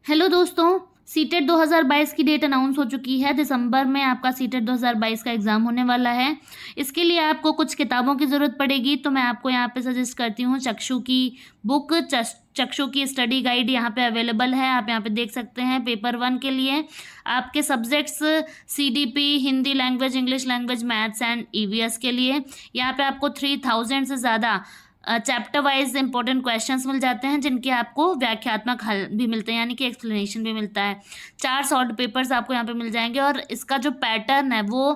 Hello दोस्तों, CTET 2022 की date announce हो चुकी है। दिसंबर में आपका सीटेट 2022 का एग्ज़ाम होने वाला है। इसके लिए आपको कुछ किताबों की ज़रूरत पड़ेगी, तो मैं आपको यहाँ पे सजेस्ट करती हूँ चक्षु की बुक। चक्षु की स्टडी गाइड यहाँ पे अवेलेबल है, आप यहाँ पे देख सकते हैं। पेपर 1 के लिए आपके subjects CDP, Hindi language, English language, maths and EVS के लिए यहाँ पे आपको 3000 से ज़्यादा चैप्टर वाइज इंपॉर्टेंट क्वेश्चंस मिल जाते हैं, जिनके आपको व्याख्यात्मक हल भी मिलते हैं, यानी कि एक्सप्लेनेशन भी मिलता है। 4 शॉर्ट पेपर्स आपको यहाँ पे मिल जाएंगे और इसका जो पैटर्न है वो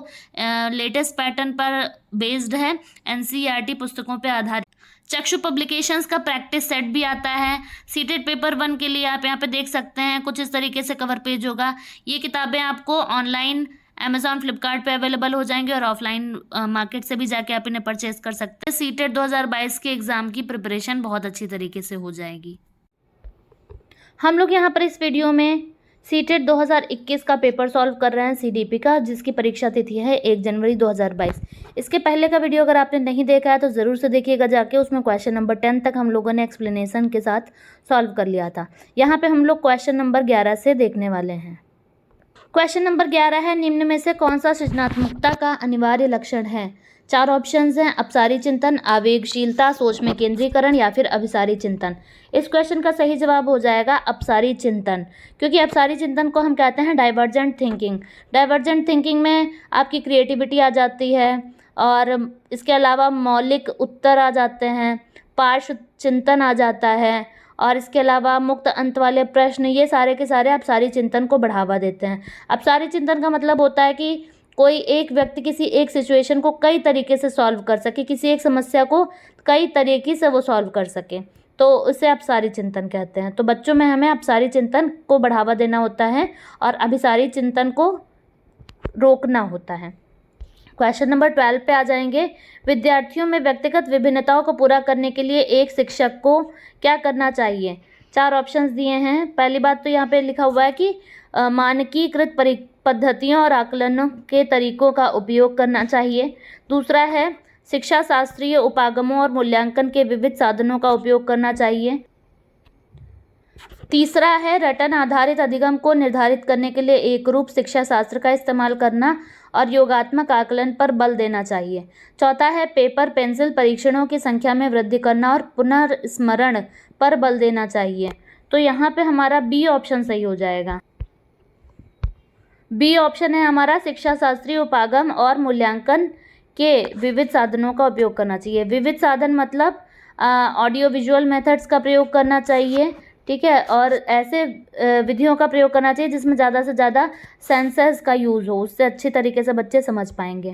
लेटेस्ट पैटर्न पर बेस्ड है, NCERT पुस्तकों पे आधारित। चक्षु पब्लिकेशंस का प्रैक्टिस सेट भी आता है। सीटेट पेपर 1 के लिए आप यहाँ पे देख सकते हैं, कुछ इस तरीके से कवर पेज होगा। ये किताबें आपको ऑनलाइन Amazon फ्लिपकार्ट पे अवेलेबल हो जाएंगे और ऑफलाइन मार्केट से भी जाके आप इन्हें परचेज कर सकते हैं। सीटेट 2022 के एग्ज़ाम की प्रिपरेशन बहुत अच्छी तरीके से हो जाएगी। हम लोग यहाँ पर इस वीडियो में सीटेट 2021 का पेपर सॉल्व कर रहे हैं, CDP का, जिसकी परीक्षा तिथि है 1 जनवरी 2022। इसके पहले का वीडियो अगर आपने नहीं देखा है तो ज़रूर से देखिएगा जाके। उसमें क्वेश्चन नंबर 10 तक हम लोगों ने एक्सप्लेनेशन के साथ सॉल्व कर लिया था। यहाँ पे हम लोग क्वेश्चन नंबर 11 से देखने वाले हैं। क्वेश्चन नंबर 11 है, निम्न में से कौन सा सृजनात्मकता का अनिवार्य लक्षण है? 4 ऑप्शंस हैं, अपसारी चिंतन, आवेगशीलता, सोच में केंद्रीकरण या फिर अभिसारी चिंतन। इस क्वेश्चन का सही जवाब हो जाएगा अपसारी चिंतन, क्योंकि अपसारी चिंतन को हम कहते हैं डाइवर्जेंट थिंकिंग। डाइवर्जेंट थिंकिंग में आपकी क्रिएटिविटी आ जाती है और इसके अलावा मौलिक उत्तर आ जाते हैं, पार्श्व चिंतन आ जाता है और इसके अलावा मुक्त अंत वाले प्रश्न, ये सारे के सारे अपसारी चिंतन को बढ़ावा देते हैं। अपसारी चिंतन का मतलब होता है कि कोई एक व्यक्ति किसी एक सिचुएशन को कई तरीके से सॉल्व कर सके, किसी एक समस्या को कई तरीके से वो सॉल्व कर सके, तो उसे अपसारी चिंतन कहते हैं। तो बच्चों में हमें अपसारी चिंतन को बढ़ावा देना होता है और अभिसारी चिंतन को रोकना होता है। क्वेश्चन नंबर 12 पे आ जाएंगे। विद्यार्थियों में व्यक्तिगत विभिन्नताओं को पूरा करने के लिए एक शिक्षक को क्या करना चाहिए? 4 ऑप्शंस दिए हैं। पहली बात तो यहाँ पे लिखा हुआ है कि मानकीकृत पद्धतियों और आकलन के तरीकों का उपयोग करना चाहिए। दूसरा है शिक्षा शास्त्रीय उपागमों और मूल्यांकन के विविध साधनों का उपयोग करना चाहिए। तीसरा है रटन आधारित अधिगम को निर्धारित करने के लिए एकरूप शिक्षा शास्त्र का इस्तेमाल करना और योगात्मक आकलन पर बल देना चाहिए। चौथा है पेपर पेंसिल परीक्षणों की संख्या में वृद्धि करना और पुनर्स्मरण पर बल देना चाहिए। तो यहाँ पे हमारा बी ऑप्शन सही हो जाएगा। बी ऑप्शन है हमारा, शिक्षा शास्त्रीय उपागम और मूल्यांकन के विविध साधनों का उपयोग करना चाहिए। विविध साधन मतलब ऑडियो विजुअल मेथड्स का प्रयोग करना चाहिए, ठीक है, और ऐसे विधियों का प्रयोग करना चाहिए जिसमें ज़्यादा से ज़्यादा सेंसर्स का यूज़ हो, उससे अच्छे तरीके से बच्चे समझ पाएंगे।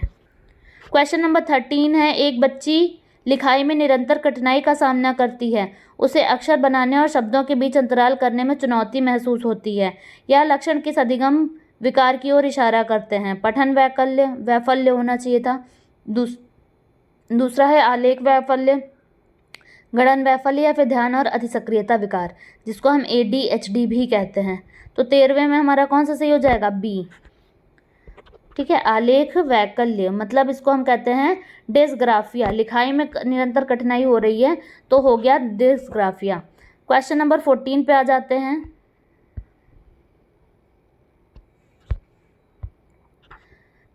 क्वेश्चन नंबर 13 है, एक बच्ची लिखाई में निरंतर कठिनाई का सामना करती है, उसे अक्षर बनाने और शब्दों के बीच अंतराल करने में चुनौती महसूस होती है। यह लक्षण किस अधिगम विकार की ओर इशारा करते हैं? पठन वैफल्य होना चाहिए था। दूसरा है आलेख वैफल्य, गणन वैफल्य या फिर ध्यान और अतिसक्रियता विकार, जिसको हम ADHD भी कहते हैं। तो 13वें में हमारा कौन सा सही हो जाएगा? बी, ठीक है। आलेख वैकल्य मतलब इसको हम कहते हैं डिस्ग्राफिया, लिखाई में निरंतर कठिनाई हो रही है तो हो गया डिस्ग्राफिया। क्वेश्चन नंबर 14 पे आ जाते हैं।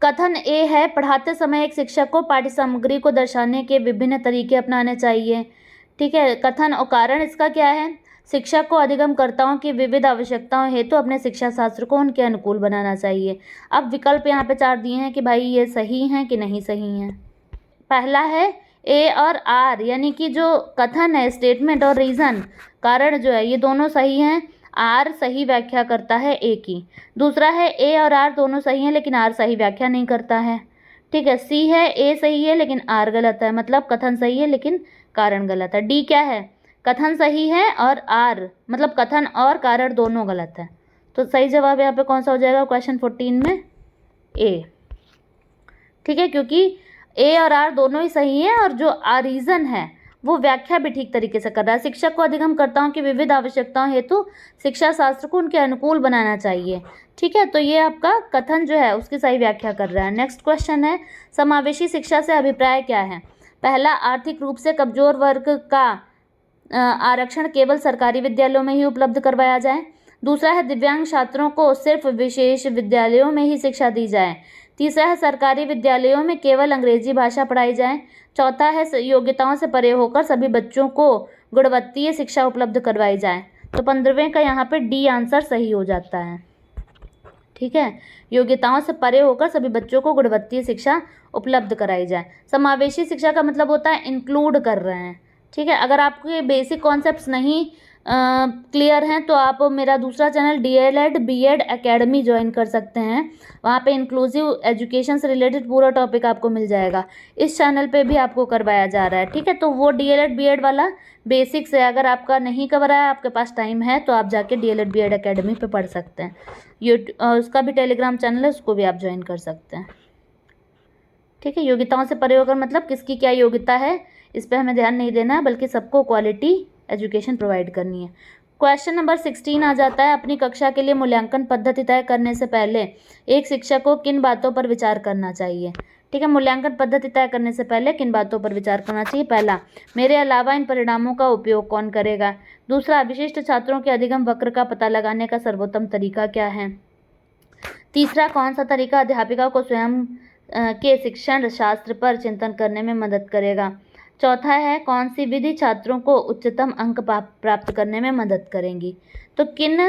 कथन ए है, पढ़ाते समय एक शिक्षक को पाठ्य सामग्री को दर्शाने के विभिन्न तरीके अपनाने चाहिए, ठीक है। कथन और कारण इसका क्या है? शिक्षक को अधिगमकर्ताओं की विविध आवश्यकताओं हेतु अपने शिक्षा शास्त्र को उनके अनुकूल बनाना चाहिए। अब विकल्प यहाँ पे 4 दिए हैं कि भाई ये सही हैं कि नहीं सही हैं। पहला है ए और आर, यानी कि जो कथन है, स्टेटमेंट और रीज़न, कारण जो है, ये दोनों सही हैं। आर सही व्याख्या करता है ए की। दूसरा है ए और आर दोनों सही हैं लेकिन आर सही व्याख्या नहीं करता है, ठीक है। सी है ए सही है लेकिन आर गलत है, मतलब कथन सही है लेकिन कारण गलत है। डी क्या है? कथन सही है और आर मतलब कथन और कारण दोनों गलत है। तो सही जवाब यहाँ पे कौन सा हो जाएगा क्वेश्चन 14 में? ए, ठीक है, क्योंकि ए और आर दोनों ही सही है और जो रीज़न है वो व्याख्या भी ठीक तरीके से कर रहा है। शिक्षक को अधिगमकर्ताओं की विविध आवश्यकताओं हेतु शिक्षा शास्त्र को उनके अनुकूल बनाना चाहिए, ठीक है। तो ये आपका कथन जो है उसकी सही व्याख्या कर रहा है। नेक्स्ट क्वेश्चन है, समावेशी शिक्षा से अभिप्राय क्या है? पहला, आर्थिक रूप से कमजोर वर्ग का आरक्षण केवल सरकारी विद्यालयों में ही उपलब्ध करवाया जाए। दूसरा है दिव्यांग छात्रों को सिर्फ विशेष विद्यालयों में ही शिक्षा दी जाए। तीसरा है सरकारी विद्यालयों में केवल अंग्रेजी भाषा पढ़ाई जाए। चौथा है योग्यताओं से परे होकर सभी बच्चों को गुणवत्तीय शिक्षा उपलब्ध करवाई जाए। तो 15वें का यहाँ पे डी आंसर सही हो जाता है। ठीक है, योग्यताओं से परे होकर सभी बच्चों को गुणवत्तीय शिक्षा उपलब्ध कराई जाए। समावेशी शिक्षा का मतलब होता है इंक्लूड कर रहे हैं। ठीक है, अगर आपको ये बेसिक कॉन्सेप्ट्स नहीं क्लियर हैं तो आप मेरा दूसरा channel DLED B.Ed academy join कर सकते हैं। वहाँ पे इंक्लूसिव एजुकेशन से रिलेटेड पूरा टॉपिक आपको मिल जाएगा। इस चैनल पे भी आपको करवाया जा रहा है। ठीक है, तो वो DLED B.Ed वाला बेसिक्स है। अगर आपका नहीं कवर है, आपके पास टाइम है, तो आप जाके DLED B.Ed एकेडमी पे पढ़ सकते हैं। उसका भी टेलीग्राम चैनल है, उसको भी आप ज्वाइन कर सकते हैं। ठीक है, योग्यताओं से परे होकर मतलब किसकी क्या योग्यता है, इस पर हमें ध्यान नहीं देना है, बल्कि सबको क्वालिटी एजुकेशन प्रोवाइड करनी है। क्वेश्चन नंबर 16 आ जाता है, अपनी कक्षा के लिए मूल्यांकन पद्धति तय करने से पहले एक शिक्षक को किन बातों पर विचार करना चाहिए। ठीक है, मूल्यांकन पद्धति तय करने से पहले किन बातों पर विचार करना चाहिए। पहला, मेरे अलावा इन परिणामों का उपयोग कौन करेगा। दूसरा, विशिष्ट छात्रों के अधिगम वक्र का पता लगाने का सर्वोत्तम तरीका क्या है। तीसरा, कौन सा तरीका अध्यापिका को स्वयं के शिक्षण शास्त्र पर चिंतन करने में मदद करेगा। चौथा है, कौन सी विधि छात्रों को उच्चतम अंक प्राप्त करने में मदद करेंगी। तो किन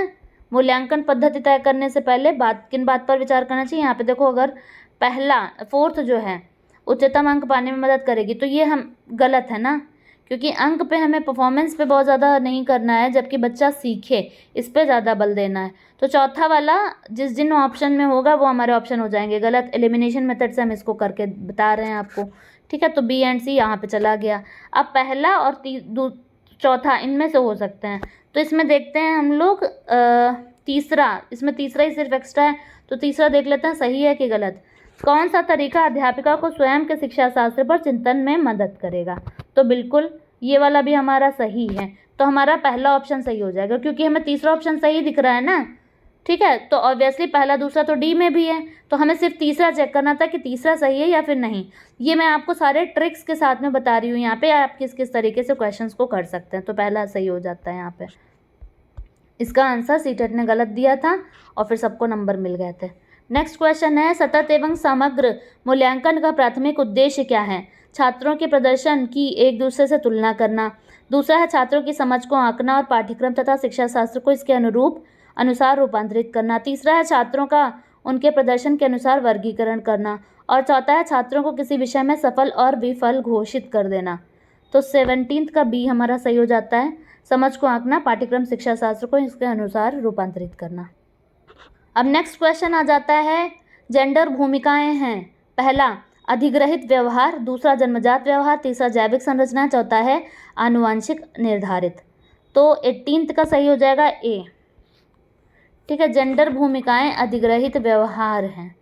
मूल्यांकन पद्धति तय करने से पहले किन बात पर विचार करना चाहिए। यहाँ पे देखो, अगर पहला 4th जो है उच्चतम अंक पाने में मदद करेगी, तो ये हम गलत है ना, क्योंकि अंक पे हमें परफॉर्मेंस पे बहुत ज़्यादा नहीं करना है, जबकि बच्चा सीखे इस पे ज़्यादा बल देना है। तो चौथा वाला जिन ऑप्शन में होगा वो हमारे ऑप्शन हो जाएंगे गलत। एलिमिनेशन मेथड से हम इसको करके बता रहे हैं आपको। ठीक है, तो B एंड C यहाँ पे चला गया। अब पहला और चौथा इनमें से हो सकते हैं, तो इसमें देखते हैं हम लोग तीसरा, इसमें तीसरा ही सिर्फ एक्स्ट्रा है, तो तीसरा देख लेते हैं सही है कि गलत। कौन सा तरीका अध्यापिका को स्वयं के शिक्षा शास्त्र पर चिंतन में मदद करेगा। तो बिल्कुल ये वाला भी हमारा सही है, तो हमारा पहला ऑप्शन सही हो जाएगा, क्योंकि हमें तीसरा ऑप्शन सही दिख रहा है ना। ठीक है, तो ऑब्वियसली पहला दूसरा तो D में भी है, तो हमें सिर्फ तीसरा चेक करना था कि तीसरा सही है या फिर नहीं। ये मैं आपको सारे ट्रिक्स के साथ में बता रही हूँ यहाँ पे, आप किस किस तरीके से क्वेश्चंस को कर सकते हैं। तो पहला सही हो जाता है यहाँ पे। इसका आंसर सीटेट ने गलत दिया था और फिर सबको नंबर मिल गए थे। नेक्स्ट क्वेश्चन है, सतत एवं समग्र मूल्यांकन का प्राथमिक उद्देश्य क्या है। छात्रों के प्रदर्शन की एक दूसरे से तुलना करना। दूसरा है छात्रों की समझ को आंकना और पाठ्यक्रम तथा शिक्षा शास्त्र को इसके अनुसार रूपांतरित करना। तीसरा है छात्रों का उनके प्रदर्शन के अनुसार वर्गीकरण करना। और चौथा है छात्रों को किसी विषय में सफल और विफल घोषित कर देना। तो 17th का B हमारा सही हो जाता है, समझ को आंकना, पाठ्यक्रम शिक्षा शास्त्र को इसके अनुसार रूपांतरित करना। अब नेक्स्ट क्वेश्चन आ जाता है, जेंडर भूमिकाएं हैं। पहला अधिग्रहित व्यवहार, दूसरा जन्मजात व्यवहार, तीसरा जैविक संरचना, चौथा है आनुवांशिक निर्धारित। तो 18th का सही हो जाएगा A। ठीक है, जेंडर भूमिकाएं अधिग्रहित व्यवहार हैं।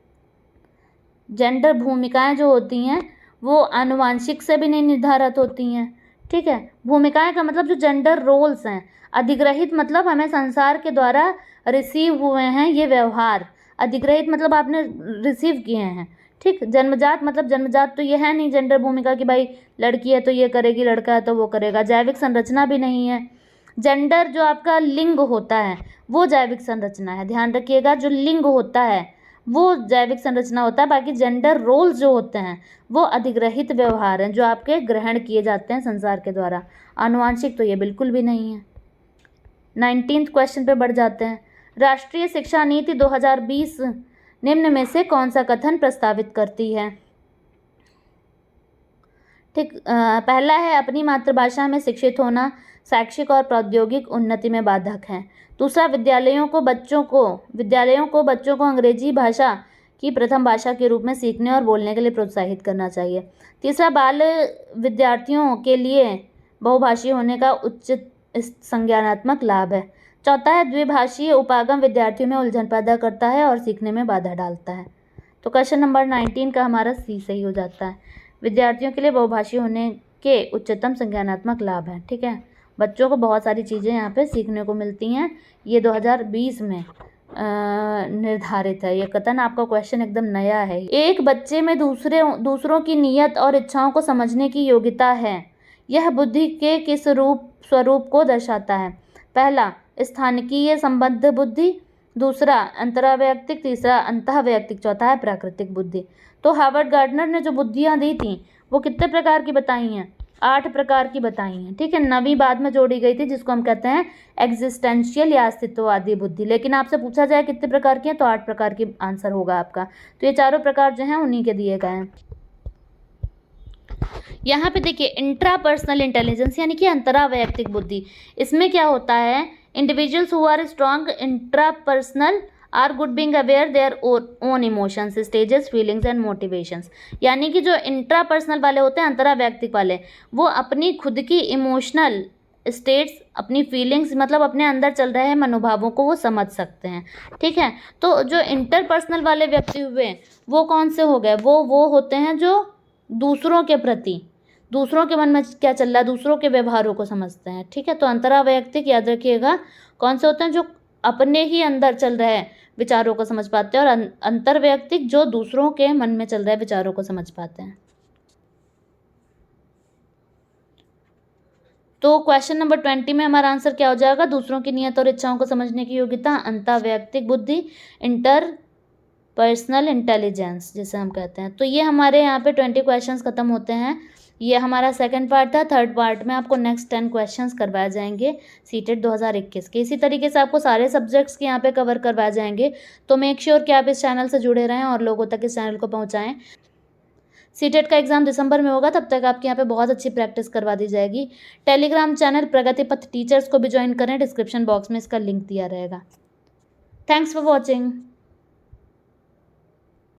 जेंडर भूमिकाएं जो होती हैं वो आनुवांशिक से भी नहीं निर्धारित होती हैं। ठीक है, भूमिकाएं का मतलब जो जेंडर रोल्स हैं। अधिग्रहित मतलब हमें संसार के द्वारा रिसीव हुए हैं ये व्यवहार। अधिग्रहित मतलब आपने रिसीव किए हैं। ठीक, जन्मजात मतलब जन्मजात तो ये है नहीं जेंडर भूमिका कि भाई लड़की है तो ये करेगी, लड़का है तो वो करेगा। जैविक संरचना भी नहीं है। जेंडर जो आपका लिंग होता है वो जैविक संरचना है, ध्यान रखिएगा। जो लिंग होता है वो जैविक संरचना होता है, बाकी जेंडर रोल्स जो होते हैं वो अधिग्रहित व्यवहार हैं जो आपके ग्रहण किए जाते हैं संसार के द्वारा। आनुवांशिक तो ये बिल्कुल भी नहीं है। 19th क्वेश्चन पे बढ़ जाते हैं। राष्ट्रीय शिक्षा नीति 2020 निम्न में से कौन सा कथन प्रस्तावित करती है। ठीक, पहला है अपनी मातृभाषा में शिक्षित होना शैक्षिक और प्रौद्योगिक उन्नति में बाधक है। दूसरा, विद्यालयों को बच्चों को अंग्रेजी भाषा की प्रथम भाषा के रूप में सीखने और बोलने के लिए प्रोत्साहित करना चाहिए। तीसरा, बाल विद्यार्थियों के लिए बहुभाषी होने का उच्च संज्ञानात्मक लाभ है। चौथा है, द्विभाषीय उपागम विद्यार्थियों में उलझन पैदा करता है और सीखने में बाधा डालता है। तो क्वेश्चन नंबर 19 का हमारा C सही हो जाता है। विद्यार्थियों के लिए बहुभाषी होने के उच्चतम संज्ञानात्मक लाभ हैं। ठीक है, बच्चों को बहुत सारी चीज़ें यहाँ पे सीखने को मिलती हैं। ये 2020 में निर्धारित है। ये कथन आपका क्वेश्चन एकदम नया है। एक बच्चे में दूसरों की नीयत और इच्छाओं को समझने की योग्यता है। यह बुद्धि के किस स्वरूप को दर्शाता है। पहला, स्थानिकीय संबद्ध बुद्धि, दूसरा अंतरावैयक्तिक, तीसरा अंतःवैयक्तिक, चौथा है प्राकृतिक बुद्धि। तो हार्वर्ड गार्डनर ने जो बुद्धियाँ दी थी वो कितने प्रकार की बताई हैं? 8 प्रकार की बताई हैं, ठीक है। 9वीं बाद में जोड़ी गई थी जिसको हम कहते हैं एग्जिस्टेंशियल या अस्तित्ववादी बुद्धि। लेकिन आपसे पूछा जाए कितने प्रकार की है तो 8 प्रकार की आंसर होगा आपका। तो ये चारों प्रकार जो हैं उन्हीं के दिए गए हैं। यहाँ पे देखिए इंट्रापर्सनल इंटेलिजेंस यानी कि अंतरावैयक्तिक बुद्धि। इसमें क्या होता है, individuals who are strong intrapersonal are good being aware their own emotions, stages, feelings and motivations. यानी कि जो इंट्रापर्सनल वाले होते हैं, अंतरावैयक्तिक वाले, वो अपनी खुद की इमोशनल स्टेट्स, अपनी फीलिंग्स, मतलब अपने अंदर चल रहे मनोभावों को वो समझ सकते हैं, ठीक है। तो जो इंटरपर्सनल वाले व्यक्ति हुए वो कौन से हो गए, वो होते हैं जो दूसरों के प्रति, दूसरों के मन में क्या चल रहा है, दूसरों के व्यवहारों को समझते हैं, ठीक है। तो अंतरावैयक्तिक याद रखिएगा कौन से होते हैं, जो अपने ही अंदर चल रहे विचारों को समझ पाते हैं, और अंतर्वैयक्तिक जो दूसरों के मन में चल रहे विचारों को समझ पाते हैं। तो क्वेश्चन नंबर 20 में हमारा आंसर क्या हो जाएगा, दूसरों की नियत और इच्छाओं को समझने की योग्यता, अंतर्वैयक्तिक बुद्धि, इंटरपर्सनल इंटेलिजेंस जिसे हम कहते हैं। तो ये हमारे यहाँ पे 20 क्वेश्चंस खत्म होते हैं। ये हमारा सेकंड पार्ट था। थर्ड पार्ट में आपको नेक्स्ट 10 क्वेश्चंस करवाए जाएंगे सीटेट 2021 के। इसी तरीके से आपको सारे सब्जेक्ट्स के यहाँ पे कवर करवाए जाएंगे। तो मेक श्योर कि आप इस चैनल से जुड़े रहें और लोगों तक इस चैनल को पहुँचाएँ। सीटेट का एग्ज़ाम दिसंबर में होगा, तब तक आपके यहाँ पे बहुत अच्छी प्रैक्टिस करवा दी जाएगी। टेलीग्राम चैनल प्रगति पथ टीचर्स को भी ज्वाइन करें, डिस्क्रिप्शन बॉक्स में इसका लिंक दिया रहेगा। Thanks for watching.